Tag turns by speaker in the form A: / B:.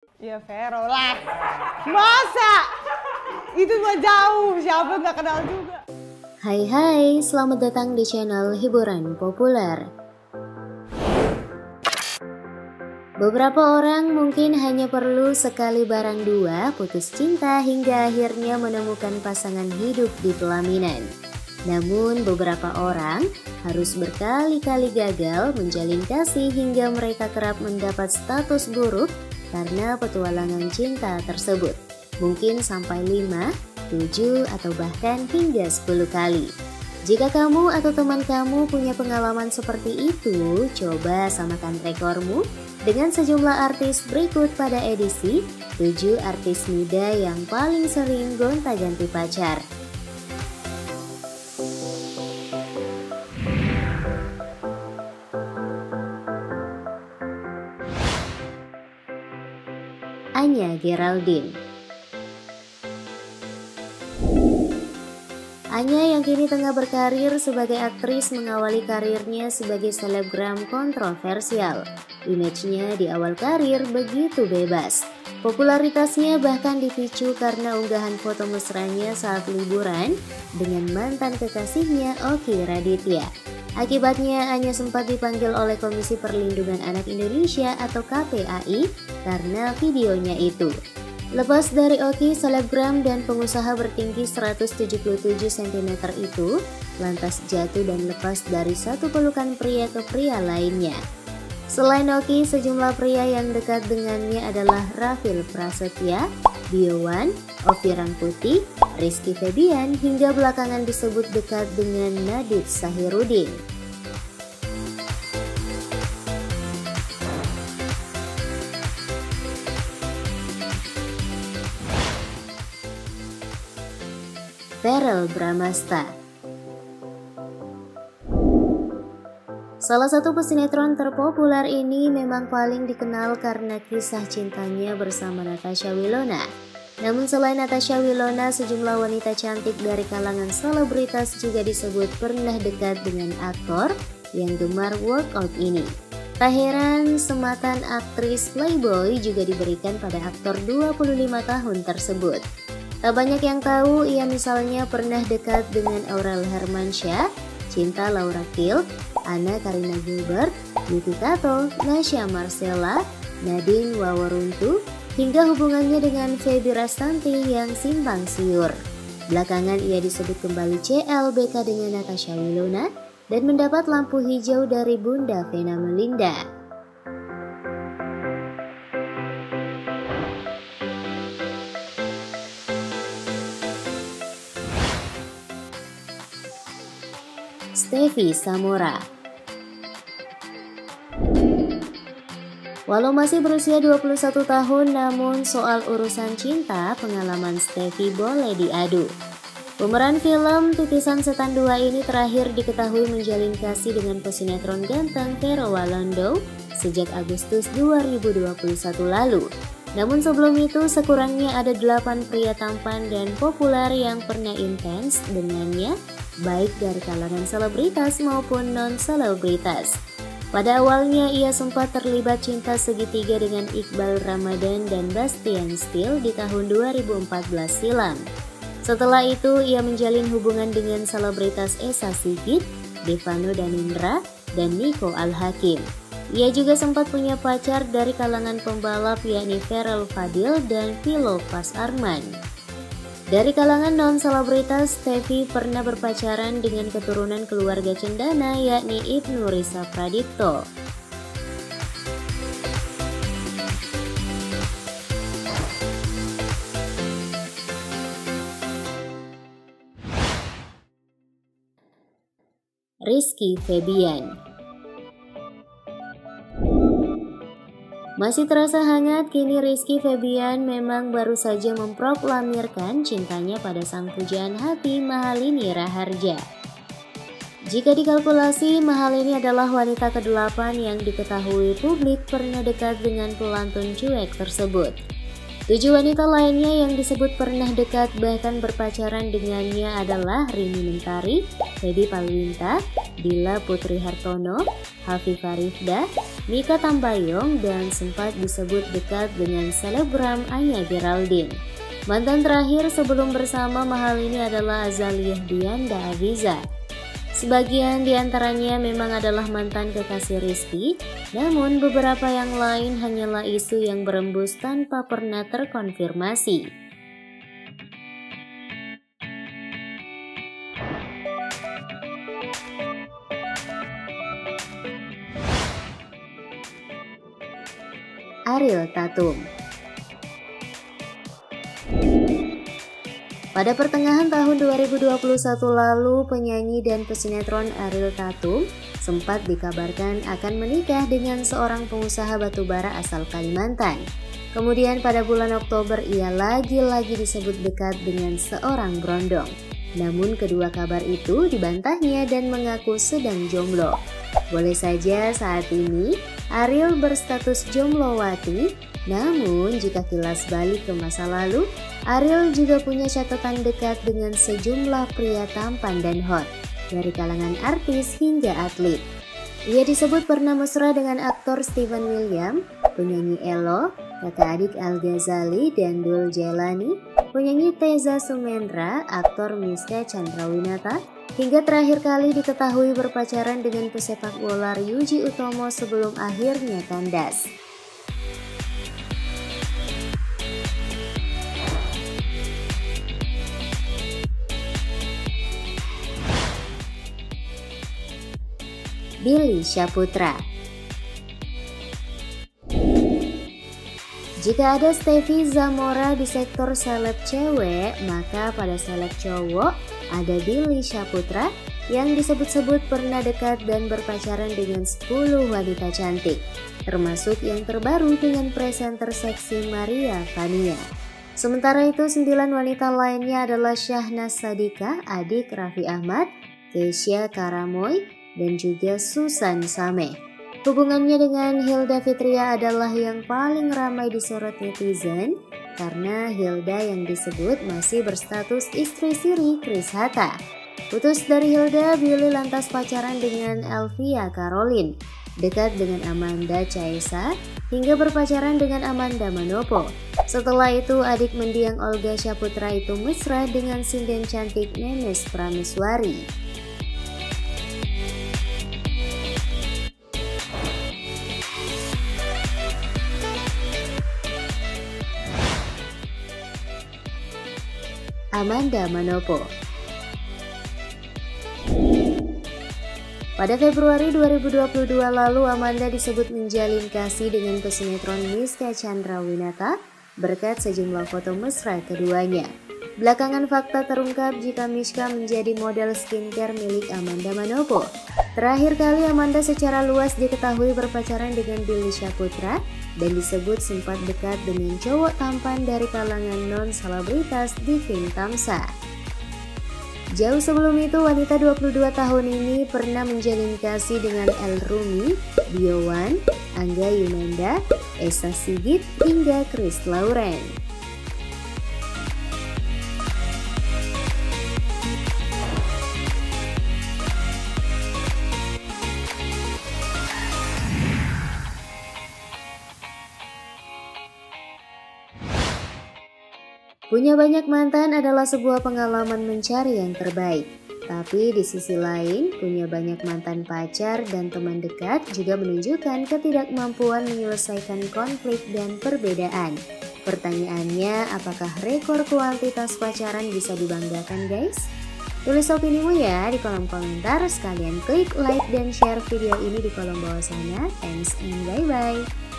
A: Ya Vero lah. Masa? Itu mah jauh, siapa nggak kenal juga.
B: Hai, selamat datang di channel hiburan populer. Beberapa orang mungkin hanya perlu sekali barang dua putus cinta hingga akhirnya menemukan pasangan hidup di pelaminan. Namun beberapa orang harus berkali-kali gagal menjalin kasih hingga mereka kerap mendapat status buruk karena petualangan cinta tersebut. Mungkin sampai 5, 7, atau bahkan hingga 10 kali. Jika kamu atau teman kamu punya pengalaman seperti itu, coba samakan rekormu dengan sejumlah artis berikut pada edisi 7 artis muda yang paling sering gonta-ganti pacar. Anya Geraldine. Anya yang kini tengah berkarir sebagai aktris mengawali karirnya sebagai selebgram kontroversial. Image-nya di awal karir begitu bebas. Popularitasnya bahkan dipicu karena unggahan foto mesranya saat liburan dengan mantan kekasihnya Oki Raditya. Akibatnya Anya sempat dipanggil oleh Komisi Perlindungan Anak Indonesia atau KPAI karena videonya itu. Lepas dari Oki, selebgram dan pengusaha bertinggi 177 cm itu lantas jatuh dan lepas dari satu pelukan pria ke pria lainnya. Selain Oki, sejumlah pria yang dekat dengannya adalah Rafil Prasetya, Biowan, Ovi Rangkuti, Rizky Febian, hingga belakangan disebut dekat dengan Nadit Sahirudin. Verrel Bramasta. Salah satu pesinetron terpopuler ini memang paling dikenal karena kisah cintanya bersama Natasha Wilona. Namun selain Natasha Wilona, sejumlah wanita cantik dari kalangan selebritas juga disebut pernah dekat dengan aktor yang gemar workout ini. Tak heran, sematan aktris Playboy juga diberikan pada aktor 25 tahun tersebut. Tak banyak yang tahu, ia misalnya pernah dekat dengan Aurel Hermansyah, Cinta Laura Kiel, Anna Karina Gilbert, Yuki Kato, Nasya Marcella, Nadine Wawaruntu, hingga hubungannya dengan Feby Rastanti yang simpang siur. Belakangan ia disebut kembali CLBK dengan Natasha Wilona dan mendapat lampu hijau dari Bunda Vena Melinda. Stevie Samora. Walau masih berusia 21 tahun, namun soal urusan cinta, pengalaman Stevie boleh diadu. Pemeran film Titisan Setan 2 ini terakhir diketahui menjalin kasih dengan pesinetron ganteng Vero Walando sejak Agustus 2021 lalu. Namun sebelum itu sekurangnya ada 8 pria tampan dan populer yang pernah intens dengannya, baik dari kalangan selebritas maupun non-selebritas. Pada awalnya ia sempat terlibat cinta segitiga dengan Iqbal Ramadan dan Bastian Steele di tahun 2014 silam. Setelah itu ia menjalin hubungan dengan selebritas Esa Sigit, Devano Danindra, dan Nico Al-Hakim. Ia juga sempat punya pacar dari kalangan pembalap yakni Ferel Fadil dan Philo Pas Arman. Dari kalangan non-selebritas, Stevie pernah berpacaran dengan keturunan keluarga cendana yakni Ibnu Risa Pradipto. Rizky Febian. Masih terasa hangat, kini Rizky Febian memang baru saja memproklamirkan cintanya pada sang pujaan hati Mahalini Raharja. Jika dikalkulasi, Mahalini adalah wanita ke-8 yang diketahui publik pernah dekat dengan pelantun cuek tersebut. 7 wanita lainnya yang disebut pernah dekat bahkan berpacaran dengannya adalah Rini Mentari, Feby Palwinta, Dila Putri Hartono, Hafifah Rifda, Mika Tambayong, dan sempat disebut dekat dengan selebgram Anya Geraldine. Mantan terakhir sebelum bersama mahal ini adalah Azaliyah Dianda Aviza. Sebagian diantaranya memang adalah mantan kekasih Rizky, namun beberapa yang lain hanyalah isu yang berembus tanpa pernah terkonfirmasi. Ariel Tatum. Pada pertengahan tahun 2021 lalu, penyanyi dan pesinetron Ariel Tatum sempat dikabarkan akan menikah dengan seorang pengusaha batubara asal Kalimantan. Kemudian pada bulan Oktober ia lagi-lagi disebut dekat dengan seorang berondong. Namun kedua kabar itu dibantahnya dan mengaku sedang jomblo. Boleh saja saat ini Ariel berstatus jomblowati, namun jika kilas balik ke masa lalu, Ariel juga punya catatan dekat dengan sejumlah pria tampan dan hot, dari kalangan artis hingga atlet. Ia disebut pernah mesra dengan aktor Steven William, penyanyi Ello, kakak adik Al-Ghazali dan Dul Jailani, penyanyi Teza Sumendra, aktor Miska Chandrawinata, hingga terakhir kali diketahui berpacaran dengan pesepak bola Ryuji Utomo sebelum akhirnya kandas. Billy Syahputra. Jika ada Steffi Zamora di sektor seleb cewek, maka pada seleb cowok ada Billy Syahputra yang disebut-sebut pernah dekat dan berpacaran dengan 10 wanita cantik, termasuk yang terbaru dengan presenter seksi Maria Vania. Sementara itu 9 wanita lainnya adalah Syahnaz Sadiqah, adik Raffi Ahmad, Keisha Karamoy, dan juga Susan Sameh. Hubungannya dengan Hilda Fitria adalah yang paling ramai disorot netizen karena Hilda yang disebut masih berstatus istri siri Chris Hatta. Putus dari Hilda, Billy lantas pacaran dengan Elvia Caroline, dekat dengan Amanda Caesa, hingga berpacaran dengan Amanda Manopo. Setelah itu adik mendiang Olga Syahputra itu mesra dengan sinden cantik Memes Prameswari. Amanda Manopo. Pada Februari 2022 lalu, Amanda disebut menjalin kasih dengan pesinetron Miska Chandrawinata berkat sejumlah foto mesra keduanya. Belakangan fakta terungkap jika Miska menjadi model skincare milik Amanda Manopo. Terakhir kali Amanda secara luas diketahui berpacaran dengan Billy Syahputra dan disebut sempat dekat dengan cowok tampan dari kalangan non-selebritas Divin Tamsa. Jauh sebelum itu, wanita 22 tahun ini pernah menjalin kasih dengan El Rumi, Biowan, Angga Yunanda, Esa Sigit, hingga Chris Lauren. Punya banyak mantan adalah sebuah pengalaman mencari yang terbaik. Tapi di sisi lain, punya banyak mantan pacar dan teman dekat juga menunjukkan ketidakmampuan menyelesaikan konflik dan perbedaan. Pertanyaannya, apakah rekor kuantitas pacaran bisa dibanggakan, guys? Tulis opinimu ya di kolom komentar, sekalian klik like dan share video ini di kolom bawah sana. Thanks and bye-bye.